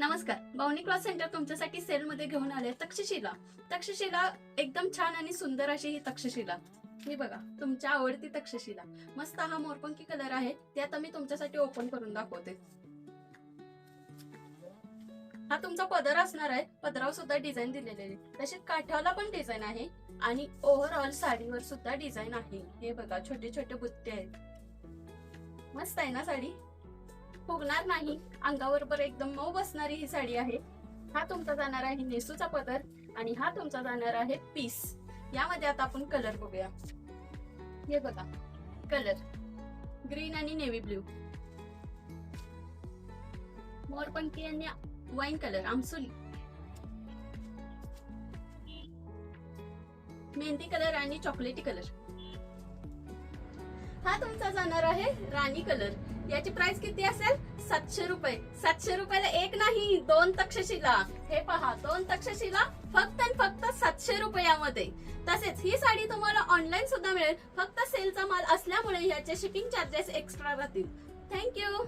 नमस्कार, Bavani cloth centre तुमच्यासाठी sale मध्ये घेऊन आले तक्षशिला एकदम छान आणि सुंदर अशी ही तक्षशिला. ही बघा, तुमच्या आवडती तक्षशिला. मस्त हा मोरपंखी कलर आहे, ते आता मी तुमच्यासाठी ओपन करून दाखवते. हा तुमचा पदर असणार आहे. पदरावर सुद्धा डिझाईन दिलेली आहे, तसेच काठाला पण डिझाईन आहे आणि ओव्हरऑल साडीवर सुद्धा डिझाईन आहे. हे बघा, छोटे छोटे बुट्टे आहेत. मस्त आहे ना साडी, फुगणार नाही, अंगावर पर एकदम मऊ बसणारी ही साडी आहे. हा तुमचा जाणार आहे नेसूचा पदर आणि हा तुमचा जाणार आहे पीस. यामध्ये आता आपण कलर बघूया. हे बघा, कलर ग्रीन आणि नेव्ही ब्ल्यू, मोरपंखी आणि वाईन कलर, आमसुली, मेहंदी कलर आणि चॉकलेटी कलर. हा तुमचा जाणार आहे राणी कलर. याची प्राइस किती असेल? 700 रुपये. 700 रुपयाला एक नाही, 2 तक्षशिला. हे पहा, 2 तक्षशिला फक्त आणि फक्त 700 रुपयामध्ये. तसेच ही साडी तुम्हाला ऑनलाईन सुद्धा मिळेल, फक्त सेलचा माल असल्यामुळे याचे शिपिंग चार्जेस एक्स्ट्रा राहतील. थँक्यू.